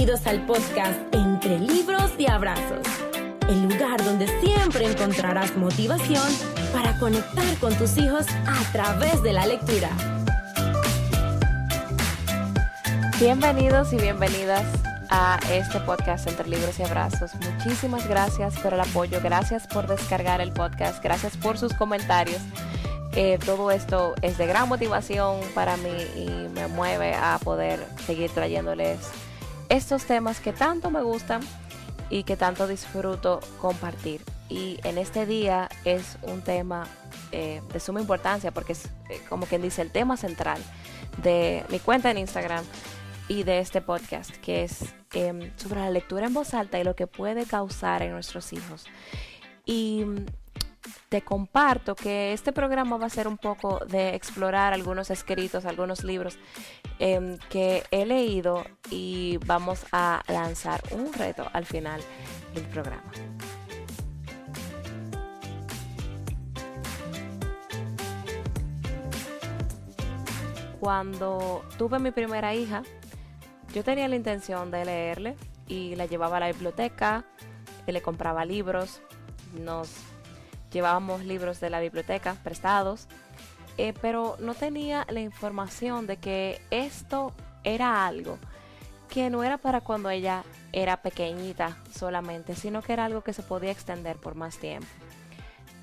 Bienvenidos al podcast Entre Libros y Abrazos, el lugar donde siempre encontrarás motivación para conectar con tus hijos a través de la lectura. Bienvenidos y bienvenidas a este podcast Entre Libros y Abrazos. Muchísimas gracias por el apoyo, gracias por descargar el podcast, gracias por sus comentarios. Todo esto es de gran motivación para mí y me mueve a poder seguir trayéndoles estos temas que tanto me gustan y que tanto disfruto compartir. Y en este día es un tema de suma importancia porque es como quien dice el tema central de mi cuenta en Instagram y de este podcast, que es sobre la lectura en voz alta y lo que puede causar en nuestros hijos. Y te comparto que este programa va a ser un poco de explorar algunos escritos, algunos libros que he leído, y vamos a lanzar un reto al final del programa. Cuando tuve mi primera hija, yo tenía la intención de leerle y la llevaba a la biblioteca, le compraba libros, nos llevábamos libros de la biblioteca prestados, pero no tenía la información de que esto era algo que no era para cuando ella era pequeñita solamente, sino que era algo que se podía extender por más tiempo.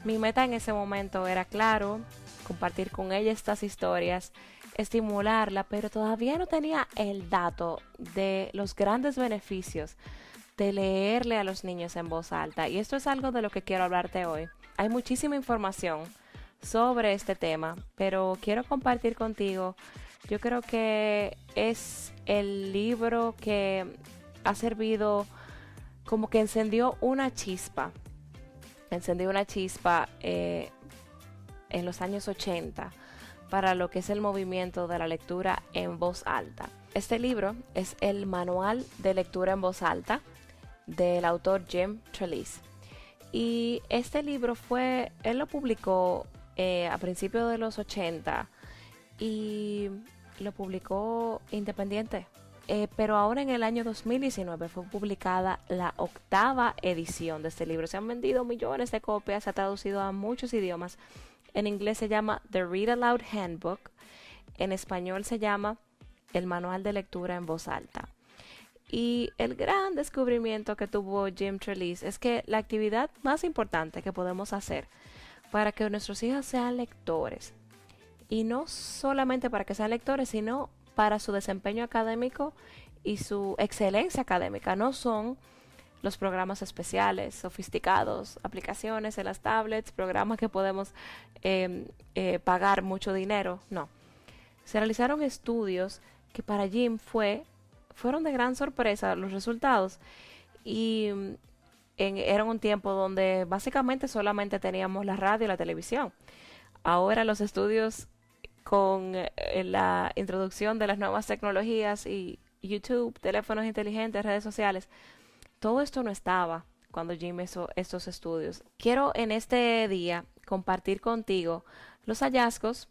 Mi meta en ese momento era, claro, compartir con ella estas historias, estimularla, pero todavía no tenía el dato de los grandes beneficios de leerle a los niños en voz alta. Y esto es algo de lo que quiero hablarte hoy. Hay muchísima información sobre este tema, pero quiero compartir contigo. Yo creo que es el libro que ha servido como que encendió una chispa. Encendió una chispa en los años 80 para lo que es el movimiento de la lectura en voz alta. Este libro es el Manual de Lectura en Voz Alta del autor Jim Trelease. Y este libro él lo publicó a principios de los 80 y lo publicó independiente. Pero ahora en el año 2019 fue publicada la 8ª edición de este libro. Se han vendido millones de copias, se ha traducido a muchos idiomas. En inglés se llama The Read Aloud Handbook. En español se llama El Manual de Lectura en Voz Alta. Y el gran descubrimiento que tuvo Jim Trelease es que la actividad más importante que podemos hacer para que nuestros hijos sean lectores, y no solamente para que sean lectores, sino para su desempeño académico y su excelencia académica, no son los programas especiales, sofisticados, aplicaciones en las tablets, programas que podemos pagar mucho dinero, no. Se realizaron estudios que para Jim fueron de gran sorpresa los resultados, y era un tiempo donde básicamente solamente teníamos la radio y la televisión. Ahora los estudios con la introducción de las nuevas tecnologías y YouTube, teléfonos inteligentes, redes sociales, todo esto no estaba cuando Jim hizo estos estudios. Quiero en este día compartir contigo los hallazgos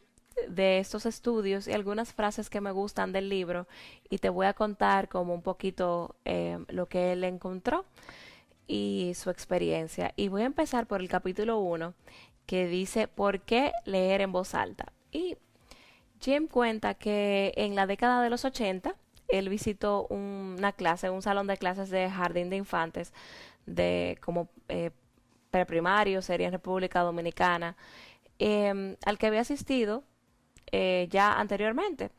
de estos estudios y algunas frases que me gustan del libro, y te voy a contar como un poquito lo que él encontró y su experiencia. Y voy a empezar por el capítulo 1, que dice ¿por qué leer en voz alta? Y Jim cuenta que en la década de los 80 él visitó un salón de clases de jardín de infantes de como preprimario, sería en República Dominicana, al que había asistido ya anteriormente,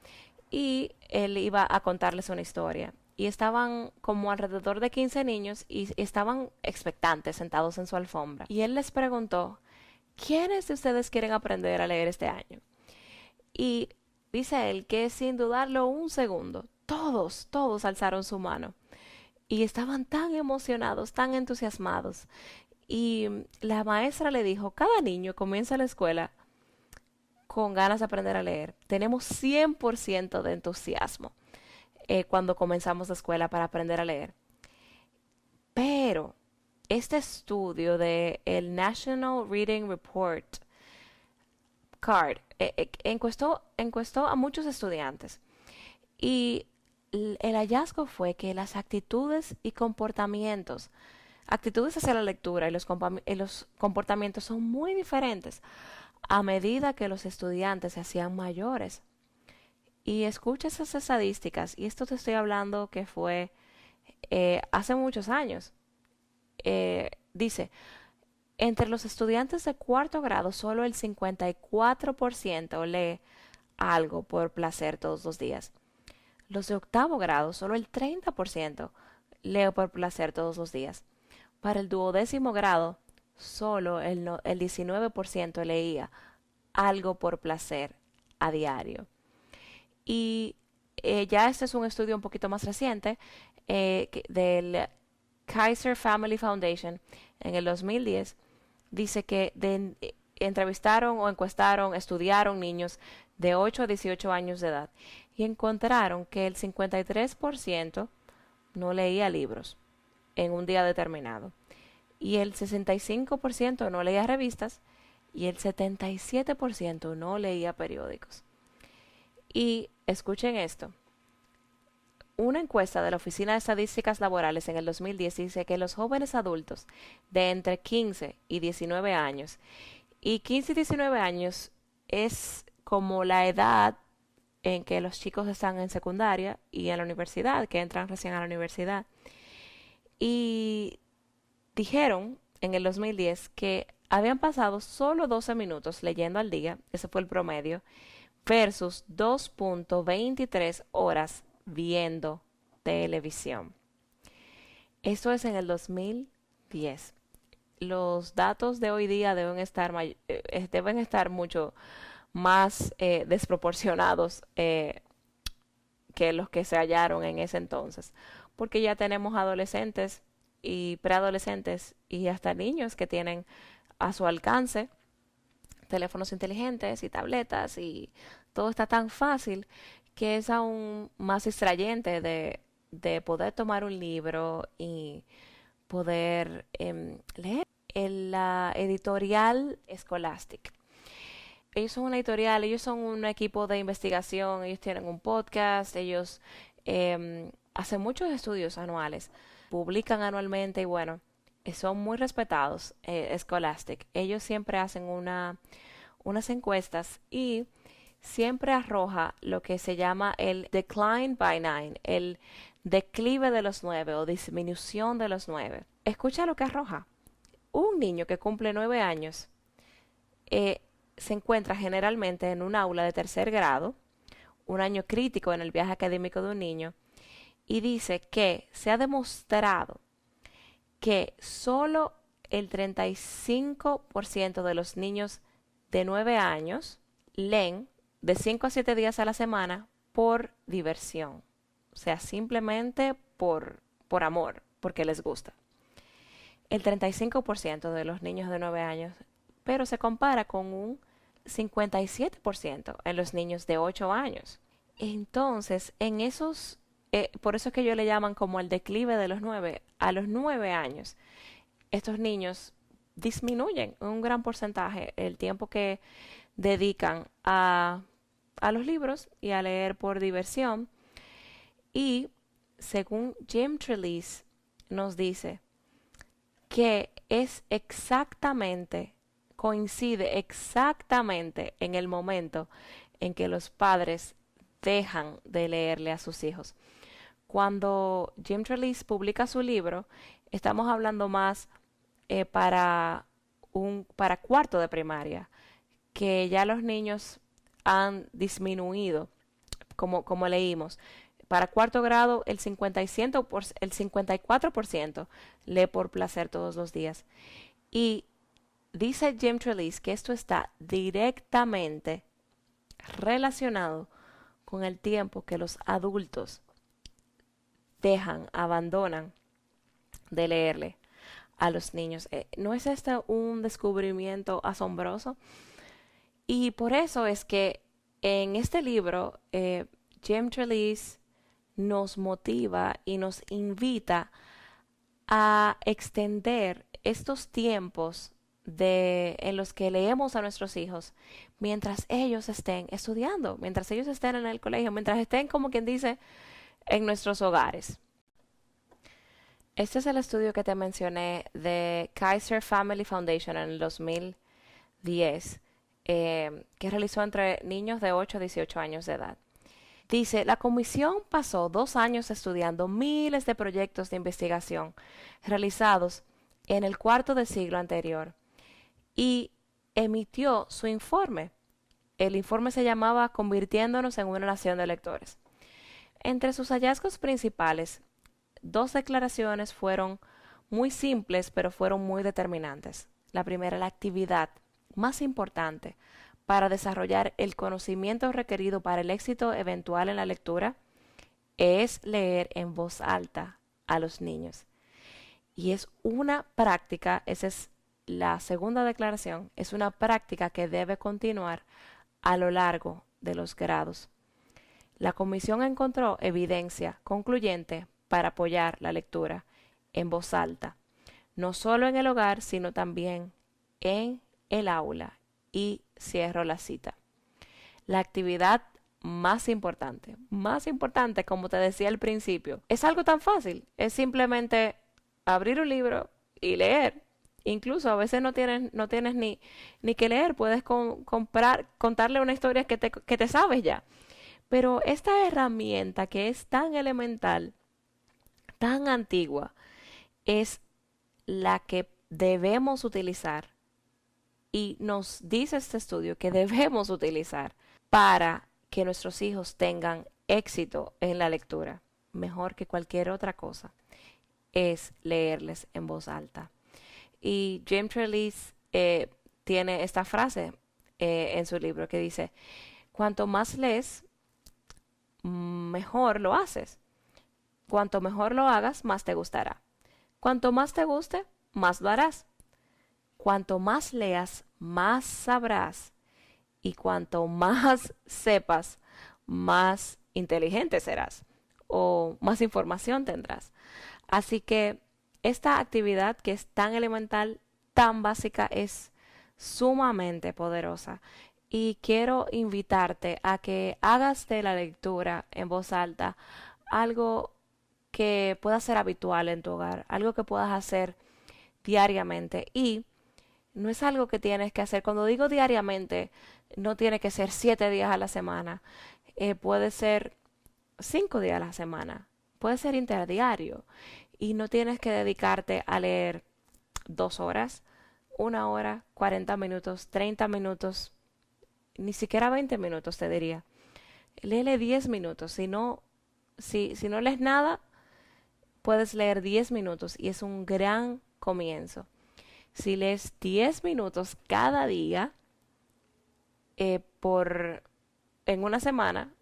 y él iba a contarles una historia, y estaban como alrededor de 15 niños y estaban expectantes sentados en su alfombra, y él les preguntó: ¿quiénes de ustedes quieren aprender a leer este año? Y dice él que sin dudarlo un segundo, todos alzaron su mano y estaban tan emocionados, tan entusiasmados. Y la maestra le dijo: cada niño comienza la escuela con ganas de aprender a leer. Tenemos 100% de entusiasmo cuando comenzamos la escuela para aprender a leer. Pero este estudio de el National Reading Report Card encuestó a muchos estudiantes, y el hallazgo fue que las actitudes y comportamientos, actitudes hacia la lectura y los comportamientos son muy diferentes a medida que los estudiantes se hacían mayores. Y escucha esas estadísticas, y esto te estoy hablando que fue hace muchos años. Dice, entre los estudiantes de cuarto grado, solo el 54% lee algo por placer todos los días. Los de octavo grado, solo el 30% lee por placer todos los días. Para el duodécimo grado, solo el 19% leía algo por placer a diario. Y ya este es un estudio un poquito más reciente del Kaiser Family Foundation en el 2010. Dice que entrevistaron o encuestaron, estudiaron niños de 8 a 18 años de edad y encontraron que el 53% no leía libros en un día determinado y el 65% no leía revistas y el 77% no leía periódicos. Y escuchen esto. Una encuesta de la Oficina de Estadísticas Laborales en el 2010 dice que los jóvenes adultos de entre 15 y 19 años, y 15 y 19 años es como la edad en que los chicos están en secundaria y en la universidad, que entran recién a la universidad, y dijeron en el 2010 que habían pasado solo 12 minutos leyendo al día, ese fue el promedio, versus 2.23 horas viendo televisión. Esto es en el 2010. Los datos de hoy día deben estar mucho más desproporcionados que los que se hallaron en ese entonces, porque ya tenemos adolescentes y preadolescentes y hasta niños que tienen a su alcance teléfonos inteligentes y tabletas y todo está tan fácil que es aún más distrayente de poder tomar un libro y poder leer. La editorial Scholastic. Ellos son una editorial, ellos son un equipo de investigación, ellos tienen un podcast, ellos hacen muchos estudios anuales, publican anualmente y bueno, son muy respetados, Scholastic. Ellos siempre hacen unas encuestas y siempre arroja lo que se llama el decline by 9, el declive de los 9 o disminución de los 9. Escucha lo que arroja. Un niño que cumple 9 años se encuentra generalmente en un aula de tercer grado, un año crítico en el viaje académico de un niño, y dice que se ha demostrado que solo el 35% de los niños de 9 años leen de 5 a 7 días a la semana por diversión. O sea, simplemente por amor, porque les gusta. El 35% de los niños de 9 años, pero se compara con un 57% en los niños de 8 años. Entonces, en esos, por eso es que ellos le llaman como el declive de los 9, a los 9 años, estos niños disminuyen en un gran porcentaje el tiempo que dedican a los libros y a leer por diversión. Y según Jim Trelease nos dice que coincide exactamente en el momento en que los padres dejan de leerle a sus hijos. Cuando Jim Trelease publica su libro, estamos hablando más para cuarto de primaria, que ya los niños han disminuido, como leímos. Para cuarto grado, el 54% lee por placer todos los días. Y dice Jim Trelease que esto está directamente relacionado con el tiempo que los adultos abandonan de leerle a los niños. ¿No es este un descubrimiento asombroso? Y por eso es que en este libro Jim Trelease nos motiva y nos invita a extender estos tiempos en los que leemos a nuestros hijos mientras ellos estén estudiando, mientras ellos estén en el colegio, mientras estén, como quien dice, en nuestros hogares. Este es el estudio que te mencioné de Kaiser Family Foundation en el 2010, que realizó entre niños de 8 a 18 años de edad. Dice, la comisión pasó 2 años estudiando miles de proyectos de investigación realizados en el cuarto del siglo anterior y emitió su informe. El informe se llamaba Convirtiéndonos en una nación de lectores. Entre sus hallazgos principales, 2 declaraciones fueron muy simples, pero fueron muy determinantes. La primera, la actividad más importante para desarrollar el conocimiento requerido para el éxito eventual en la lectura es leer en voz alta a los niños. Y es una práctica, esa es la segunda declaración, es una práctica que debe continuar a lo largo de los grados. La comisión encontró evidencia concluyente para apoyar la lectura en voz alta, no solo en el hogar, sino también en el aula. Y cierro la cita. La actividad más importante, como te decía al principio, es algo tan fácil, es simplemente abrir un libro y leer. Incluso a veces no tienes ni que leer, puedes contarle una historia que te sabes ya. Pero esta herramienta que es tan elemental, tan antigua, es la que debemos utilizar y nos dice este estudio que debemos utilizar para que nuestros hijos tengan éxito en la lectura. Mejor que cualquier otra cosa es leerles en voz alta. Y James Trelease tiene esta frase en su libro que dice, cuanto más lees, mejor lo haces. Cuanto mejor lo hagas, más te gustará. Cuanto más te guste, más lo harás. Cuanto más leas, más sabrás. Y cuanto más sepas, más inteligente serás. O más información tendrás. Así que esta actividad que es tan elemental, tan básica, es sumamente poderosa. Y quiero invitarte a que hagas de la lectura en voz alta algo que pueda ser habitual en tu hogar, algo que puedas hacer diariamente. Y no es algo que tienes que hacer. Cuando digo diariamente, no tiene que ser 7 días a la semana. Puede ser 5 días a la semana. Puede ser interdiario. Y no tienes que dedicarte a leer 2 horas, 1 hora, 40 minutos, 30 minutos, ni siquiera 20 minutos te diría. Léele 10 minutos. Si no lees nada, puedes leer 10 minutos y es un gran comienzo. Si lees 10 minutos cada día en una semana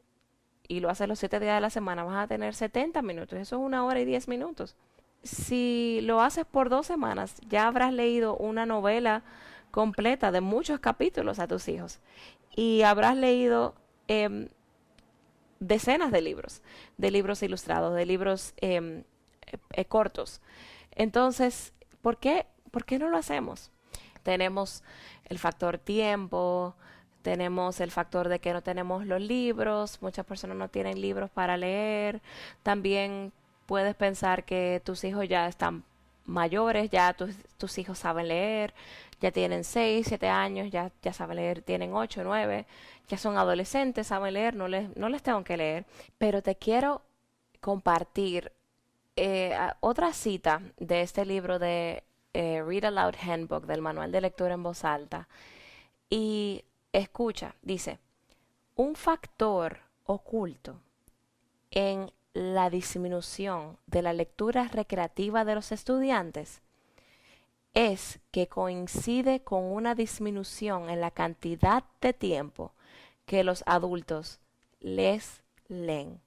y lo haces los 7 días de la semana, vas a tener 70 minutos. Eso es 1 hora y 10 minutos. Si lo haces por 2 semanas, ya habrás leído una novela completa de muchos capítulos a tus hijos y habrás leído decenas de libros ilustrados, de libros cortos. Entonces, ¿por qué no lo hacemos? Tenemos el factor tiempo, tenemos el factor de que no tenemos los libros, muchas personas no tienen libros para leer. También puedes pensar que tus hijos ya están mayores, ya tus hijos saben leer, ya tienen 6, 7 años, ya saben leer, tienen 8, 9, ya son adolescentes, saben leer, no les tengo que leer. Pero te quiero compartir otra cita de este libro de Read Aloud Handbook, del manual de lectura en voz alta. Y escucha, dice, un factor oculto en la disminución de la lectura recreativa de los estudiantes es que coincide con una disminución en la cantidad de tiempo que los adultos les leen.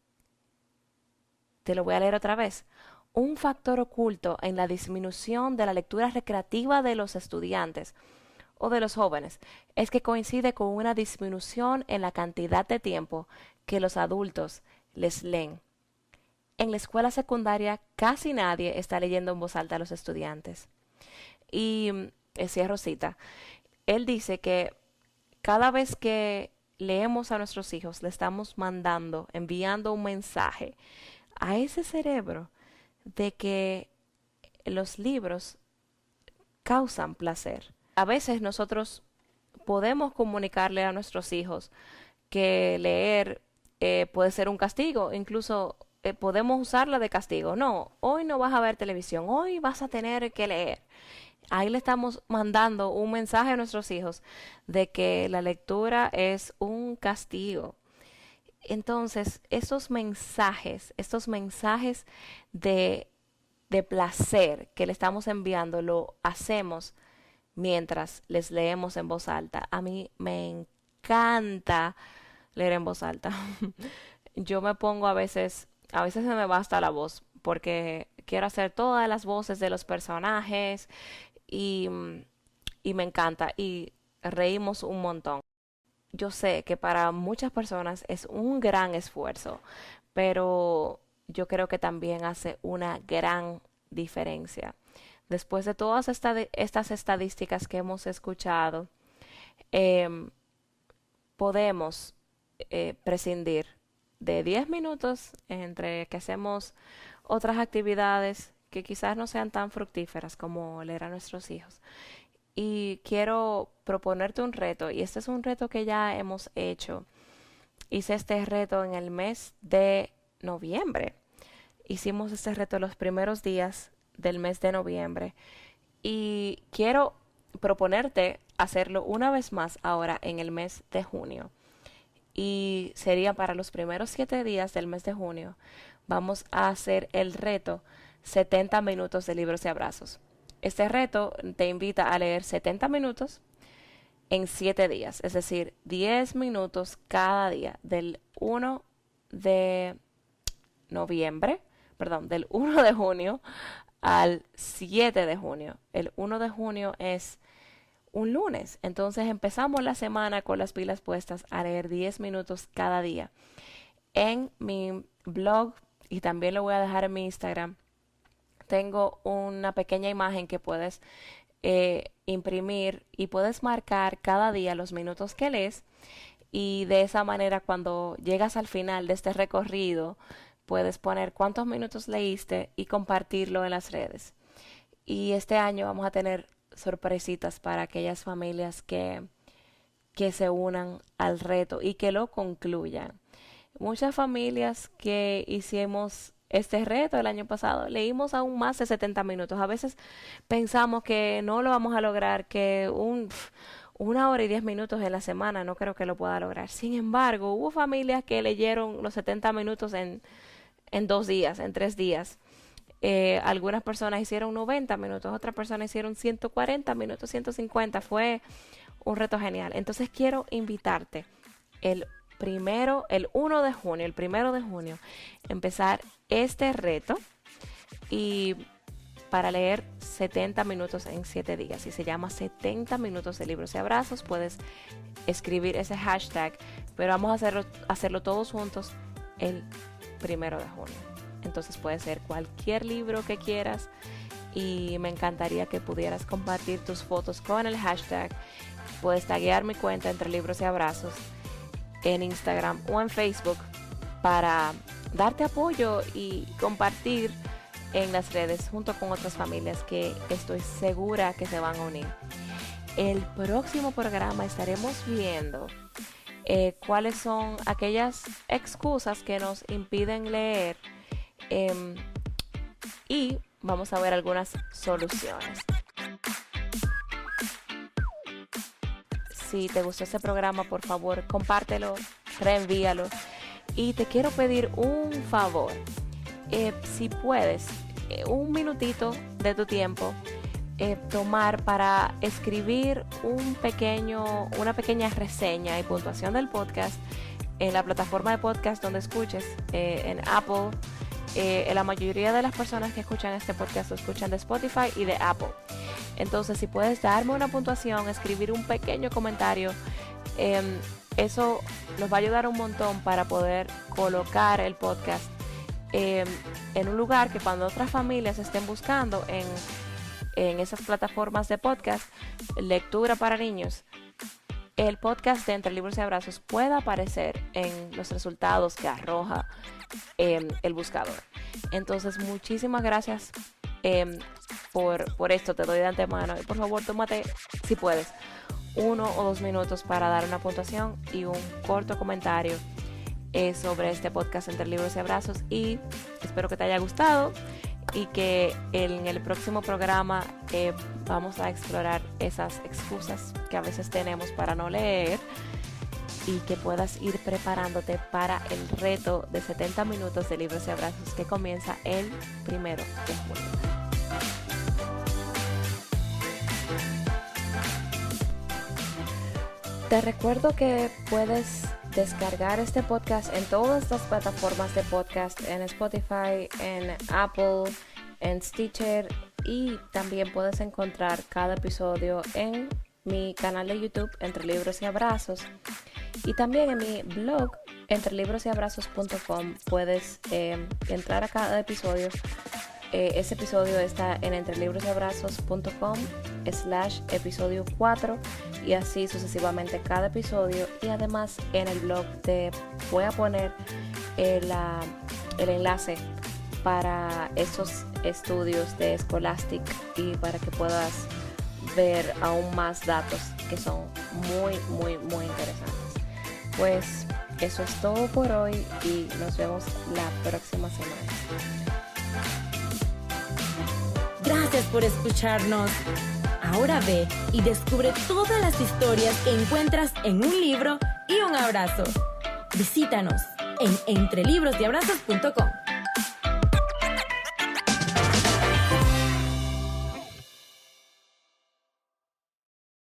Te lo voy a leer otra vez. Un factor oculto en la disminución de la lectura recreativa de los estudiantes o de los jóvenes es que coincide con una disminución en la cantidad de tiempo que los adultos les leen. En la escuela secundaria casi nadie está leyendo en voz alta a los estudiantes. Y cierro cita. Él dice que cada vez que leemos a nuestros hijos, le estamos enviando un mensaje a ese cerebro de que los libros causan placer. A veces nosotros podemos comunicarle a nuestros hijos que leer puede ser un castigo, incluso podemos usarla de castigo. No, hoy no vas a ver televisión, hoy vas a tener que leer. Ahí le estamos mandando un mensaje a nuestros hijos de que la lectura es un castigo. Entonces, estos mensajes de placer que le estamos enviando, lo hacemos mientras les leemos en voz alta. A mí me encanta leer en voz alta. Yo me pongo a veces se me basta la voz porque quiero hacer todas las voces de los personajes y, y me encanta y reímos un montón. Yo sé que para muchas personas es un gran esfuerzo, pero yo creo que también hace una gran diferencia. Después de todas estas estadísticas que hemos escuchado, em, podemos prescindir de 10 minutos entre que hacemos otras actividades que quizás no sean tan fructíferas como leer a nuestros hijos. Y quiero proponerte un reto, y este es un reto que ya hemos hecho. Hice este reto en el mes de noviembre. Hicimos este reto los primeros días del mes de noviembre y quiero proponerte hacerlo una vez más ahora en el mes de junio. Y sería para los primeros 7 días del mes de junio. Vamos a hacer el reto 70 minutos de libros y abrazos. Este reto te invita a leer 70 minutos en 7 días, es decir, 10 minutos cada día del 1 de noviembre, perdón, del 1 de junio al 7 de junio. El 1 de junio es un lunes, entonces empezamos la semana con las pilas puestas a leer 10 minutos cada día. En mi blog, y también lo voy a dejar en mi Instagram, tengo una pequeña imagen que puedes imprimir y puedes marcar cada día los minutos que lees y de esa manera cuando llegas al final de este recorrido puedes poner cuántos minutos leíste y compartirlo en las redes. Y este año vamos a tener sorpresitas para aquellas familias que se unan al reto y que lo concluyan. Muchas familias que hicimos este reto el año pasado, leímos aún más de 70 minutos. A veces pensamos que no lo vamos a lograr, que 1 hora y 10 minutos en la semana no creo que lo pueda lograr. Sin embargo, hubo familias que leyeron los 70 minutos en 2 días, en 3 días. Algunas personas hicieron 90 minutos, otras personas hicieron 140 minutos, 150. Fue un reto genial. Entonces quiero invitarte el 1 de junio, empezar este reto y para leer 70 minutos en 7 días. Y se llama 70 minutos de libros y abrazos. Puedes escribir ese hashtag, pero vamos a hacerlo todos juntos el 1 de junio. Entonces puede ser cualquier libro que quieras y me encantaría que pudieras compartir tus fotos con el hashtag. Puedes taguear mi cuenta Entre Libros y Abrazos en Instagram o en Facebook para darte apoyo y compartir en las redes junto con otras familias que estoy segura que se van a unir. El próximo programa estaremos viendo cuáles son aquellas excusas que nos impiden leer y vamos a ver algunas soluciones. Si te gustó este programa, por favor, compártelo, reenvíalo. Y te quiero pedir un favor. Si puedes, un minutito de tu tiempo, tomar para escribir una pequeña reseña y puntuación del podcast en la plataforma de podcast donde escuches, en Apple. La mayoría de las personas que escuchan este podcast lo escuchan de Spotify y de Apple. Entonces, si puedes darme una puntuación, escribir un pequeño comentario, eso nos va a ayudar un montón para poder colocar el podcast en un lugar que cuando otras familias estén buscando en esas plataformas de podcast, lectura para niños, el podcast de Entre Libros y Abrazos pueda aparecer en los resultados que arroja el buscador. Entonces, muchísimas gracias por esto, te doy de antemano. Y por favor, tómate, si puedes, 1 o 2 minutos para dar una puntuación y un corto comentario sobre este podcast Entre Libros y Abrazos. Y espero que te haya gustado y que en el próximo programa vamos a explorar esas excusas que a veces tenemos para no leer, y que puedas ir preparándote para el reto de 70 minutos de Libros y Abrazos que comienza el 1 de junio. Te recuerdo que puedes descargar este podcast en todas las plataformas de podcast, en Spotify, en Apple, en Stitcher, y también puedes encontrar cada episodio en mi canal de YouTube Entre Libros y Abrazos, y también en mi blog entrelibrosyabrazos.com puedes entrar a cada episodio. Ese episodio está en entrelibrosyabrazos.com/episodio 4, y así sucesivamente cada episodio. Y además en el blog te voy a poner el enlace para esos estudios de Scholastic, y para que puedas ver aún más datos que son muy interesantes. Pues eso es todo por hoy y nos vemos la próxima semana. Gracias por escucharnos. Ahora ve y descubre todas las historias que encuentras en un libro y un abrazo. Visítanos en entrelibrosyabrazos.com.